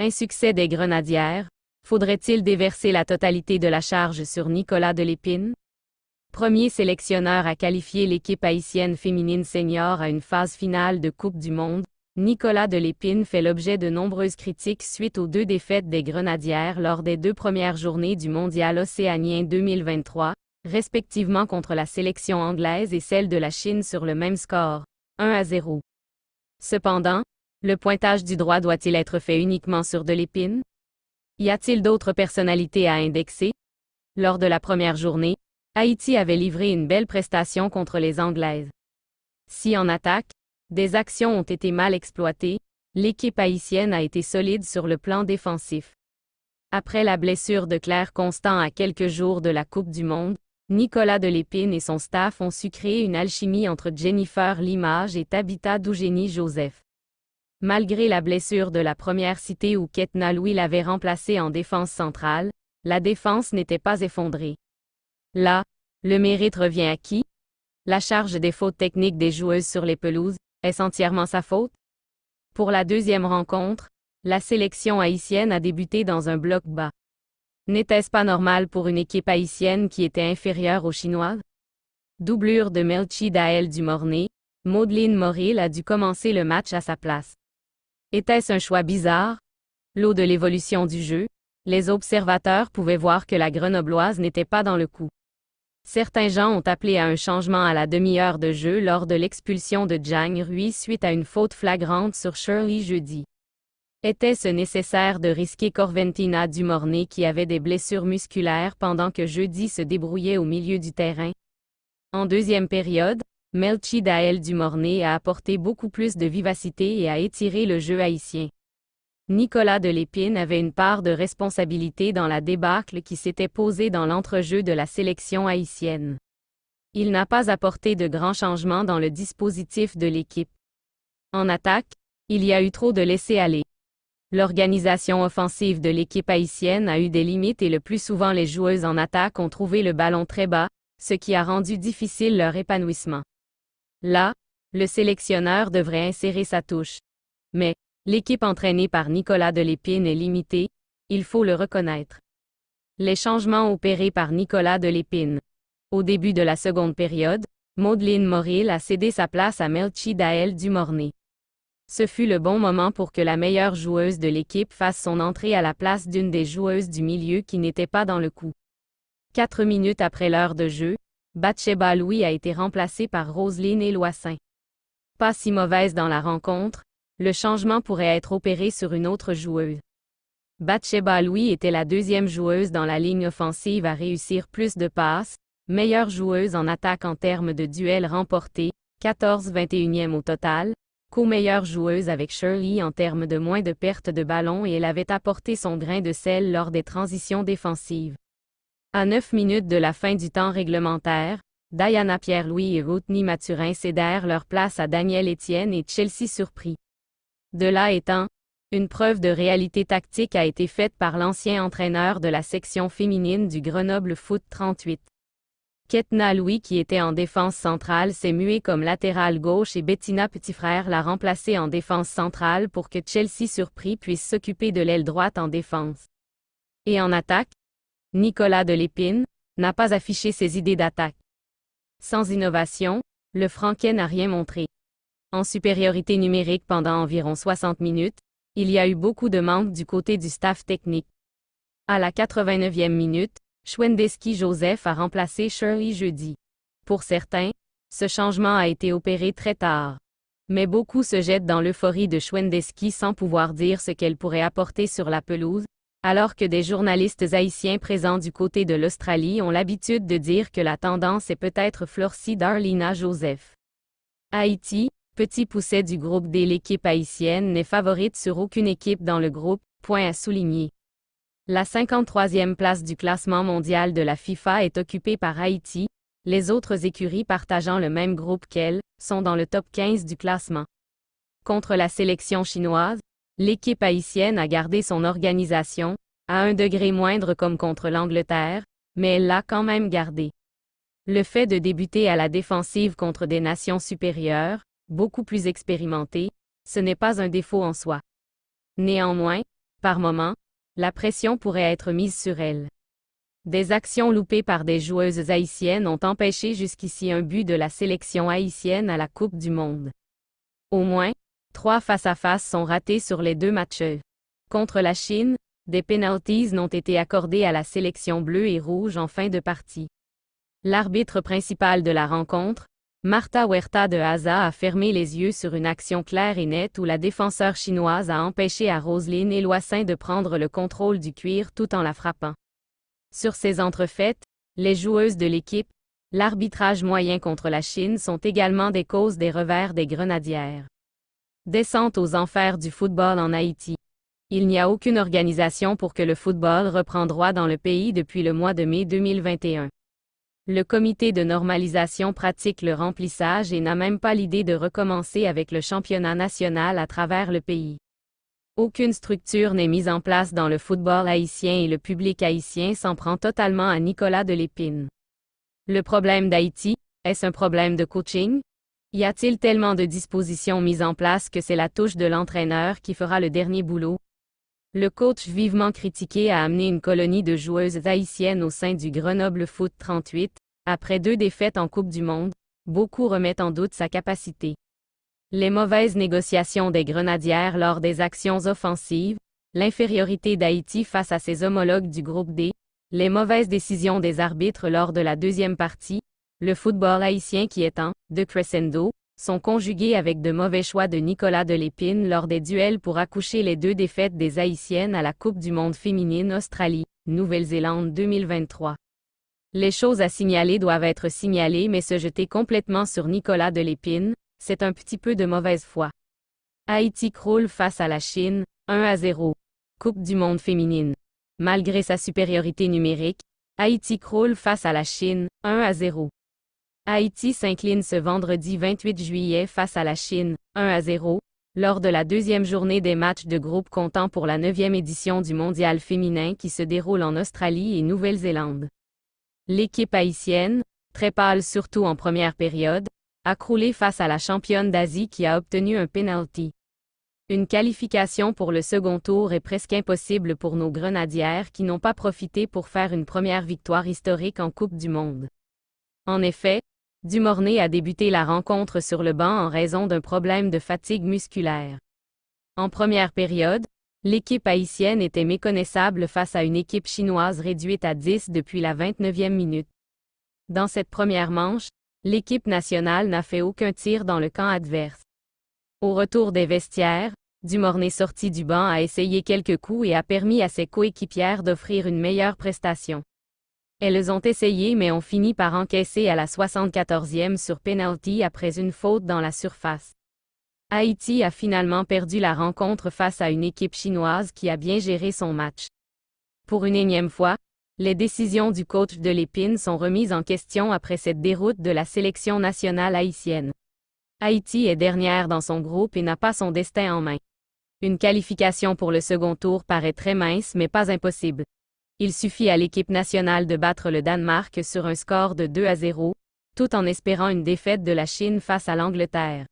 Insuccès des Grenadières. Faudrait-il déverser la totalité de la charge sur Nicolas Delépine? Premier sélectionneur à qualifier l'équipe haïtienne féminine senior à une phase finale de Coupe du Monde, Nicolas Delépine fait l'objet de nombreuses critiques suite aux 2 défaites des Grenadières lors des 2 premières journées du Mondial océanien 2023, respectivement contre la sélection anglaise et celle de la Chine sur le même score, 1-0. Cependant, le pointage du droit doit-il être fait uniquement sur Delépine? Y a-t-il d'autres personnalités à indexer? Lors de la première journée, Haïti avait livré une belle prestation contre les Anglaises. Si en attaque, des actions ont été mal exploitées, l'équipe haïtienne a été solide sur le plan défensif. Après la blessure de Claire Constant à quelques jours de la Coupe du Monde, Nicolas Delépine et son staff ont su créer une alchimie entre Jennifer Limage et Tabitha Dougénie Joseph. Malgré la blessure de la première citée où Ketna Louis l'avait remplacée en défense centrale, la défense n'était pas effondrée. Là, le mérite revient à qui? La charge des fautes techniques des joueuses sur les pelouses, est-ce entièrement sa faute? Pour la deuxième rencontre, la sélection haïtienne a débuté dans un bloc bas. N'était-ce pas normal pour une équipe haïtienne qui était inférieure aux Chinoises? Doublure de Melchi Daël Dumornay, Maudeline Moril a dû commencer le match à sa place. Était-ce un choix bizarre? L'eau de l'évolution du jeu, les observateurs pouvaient voir que la Grenobloise n'était pas dans le coup. Certains gens ont appelé à un changement à la demi-heure de jeu lors de l'expulsion de Jang Rui suite à une faute flagrante sur Shirley jeudi. Était-ce nécessaire de risquer Corventina Dumornay qui avait des blessures musculaires pendant que jeudi se débrouillait au milieu du terrain? En deuxième période, Melchi Daël Dumornay a apporté beaucoup plus de vivacité et a étiré le jeu haïtien. Nicolas Delépine avait une part de responsabilité dans la débâcle qui s'était posée dans l'entrejeu de la sélection haïtienne. Il n'a pas apporté de grands changements dans le dispositif de l'équipe. En attaque, il y a eu trop de laisser-aller. L'organisation offensive de l'équipe haïtienne a eu des limites et le plus souvent les joueuses en attaque ont trouvé le ballon très bas, ce qui a rendu difficile leur épanouissement. Là, le sélectionneur devrait insérer sa touche. Mais, l'équipe entraînée par Nicolas Delépine est limitée, il faut le reconnaître. Les changements opérés par Nicolas Delépine. Au début de la seconde période, Maudeline Moril a cédé sa place à Melchi Daël Dumornay. Ce fut le bon moment pour que la meilleure joueuse de l'équipe fasse son entrée à la place d'une des joueuses du milieu qui n'était pas dans le coup. 4 minutes après l'heure de jeu, Bathsheba Louis a été remplacée par Roseline Éloissin. Pas si mauvaise dans la rencontre, le changement pourrait être opéré sur une autre joueuse. Bathsheba Louis était la deuxième joueuse dans la ligne offensive à réussir plus de passes, meilleure joueuse en attaque en termes de duels remportés, 14-21e au total, co-meilleure joueuse avec Shirley en termes de moins de pertes de ballon et elle avait apporté son grain de sel lors des transitions défensives. À 9 minutes de la fin du temps réglementaire, Diana Pierre-Louis et Rodney Mathurin cédèrent leur place à Danielle Etienne et Chelsea Surpris. De là étant, une preuve de réalité tactique a été faite par l'ancien entraîneur de la section féminine du Grenoble Foot 38. Ketna Louis qui était en défense centrale s'est muée comme latérale gauche et Bettina Petitfrère l'a remplacée en défense centrale pour que Chelsea Surpris puisse s'occuper de l'aile droite en défense. Et en attaque, Nicolas Delépine n'a pas affiché ses idées d'attaque. Sans innovation, le Franquet n'a rien montré. En supériorité numérique pendant environ 60 minutes, il y a eu beaucoup de manques du côté du staff technique. À la 89e minute, Chwendeski Joseph a remplacé Shirley jeudi. Pour certains, ce changement a été opéré très tard. Mais beaucoup se jettent dans l'euphorie de Chwendeski sans pouvoir dire ce qu'elle pourrait apporter sur la pelouse, alors que des journalistes haïtiens présents du côté de l'Australie ont l'habitude de dire que la tendance est peut-être Florcy Darlina Joseph. Haïti, petit pousset du groupe D. L'équipe haïtienne n'est favorite sur aucune équipe dans le groupe, point à souligner. La 53e place du classement mondial de la FIFA est occupée par Haïti, les autres écuries partageant le même groupe qu'elle, sont dans le top 15 du classement. Contre la sélection chinoise, l'équipe haïtienne a gardé son organisation, à un degré moindre comme contre l'Angleterre, mais elle l'a quand même gardée. Le fait de débuter à la défensive contre des nations supérieures, beaucoup plus expérimentées, ce n'est pas un défaut en soi. Néanmoins, Par moments, la pression pourrait être mise sur elle. Des actions loupées par des joueuses haïtiennes ont empêché jusqu'ici un but de la sélection haïtienne à la Coupe du Monde. Au moins, 3 face-à-face sont ratés sur les 2 matchs. Contre la Chine, des penalties n'ont été accordés à la sélection bleue et rouge en fin de partie. L'arbitre principal de la rencontre, Marta Huerta de Haza, a fermé les yeux sur une action claire et nette où la défenseur chinoise a empêché à Roselyne Eloissin de prendre le contrôle du cuir tout en la frappant. Sur ces entrefaites, les joueuses de l'équipe, l'arbitrage moyen contre la Chine sont également des causes des revers des Grenadières. Descente aux enfers du football en Haïti. Il n'y a aucune organisation pour que le football reprenne droit dans le pays depuis le mois de mai 2021. Le comité de normalisation pratique le remplissage et n'a même pas l'idée de recommencer avec le championnat national à travers le pays. Aucune structure n'est mise en place dans le football haïtien et le public haïtien s'en prend totalement à Nicolas de Lépine. Le problème d'Haïti, est-ce un problème de coaching? Y a-t-il tellement de dispositions mises en place que c'est la touche de l'entraîneur qui fera le dernier boulot? Le coach vivement critiqué a amené une colonie de joueuses haïtiennes au sein du Grenoble Foot 38. Après 2 défaites en Coupe du Monde, beaucoup remettent en doute sa capacité. Les mauvaises négociations des Grenadières lors des actions offensives, l'infériorité d'Haïti face à ses homologues du groupe D, les mauvaises décisions des arbitres lors de la deuxième partie, le football haïtien qui est en de crescendo, sont conjugués avec de mauvais choix de Nicolas de Lépine lors des duels pour accoucher les 2 défaites des Haïtiennes à la Coupe du Monde féminine Australie, Nouvelle-Zélande 2023. Les choses à signaler doivent être signalées, mais se jeter complètement sur Nicolas de Lépine, c'est un petit peu de mauvaise foi. Haïti croule face à la Chine, 1-0. Coupe du Monde féminine. Malgré sa supériorité numérique, Haïti croule face à la Chine, 1-0. Haïti s'incline ce vendredi 28 juillet face à la Chine, 1-0, lors de la 2e journée des matchs de groupe comptant pour la 9e édition du Mondial féminin qui se déroule en Australie et Nouvelle-Zélande. L'équipe haïtienne, très pâle surtout en première période, a croulé face à la championne d'Asie qui a obtenu un penalty. Une qualification pour le second tour est presque impossible pour nos Grenadières qui n'ont pas profité pour faire une première victoire historique en Coupe du Monde. En effet, Dumornay a débuté la rencontre sur le banc en raison d'un problème de fatigue musculaire. En première période, l'équipe haïtienne était méconnaissable face à une équipe chinoise réduite à 10 depuis la 29e minute. Dans cette première manche, l'équipe nationale n'a fait aucun tir dans le camp adverse. Au retour des vestiaires, Dumornay sorti du banc a essayé quelques coups et a permis à ses coéquipières d'offrir une meilleure prestation. Elles ont essayé mais ont fini par encaisser à la 74e sur penalty après une faute dans la surface. Haïti a finalement perdu la rencontre face à une équipe chinoise qui a bien géré son match. Pour une énième fois, les décisions du coach de Lépine sont remises en question après cette déroute de la sélection nationale haïtienne. Haïti est dernière dans son groupe et n'a pas son destin en main. Une qualification pour le second tour paraît très mince mais pas impossible. Il suffit à l'équipe nationale de battre le Danemark sur un score de 2-0, tout en espérant une défaite de la Chine face à l'Angleterre.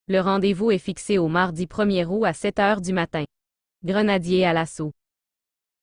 Le rendez-vous est fixé au mardi 1er août à 7h du matin. Grenadiers à l'assaut.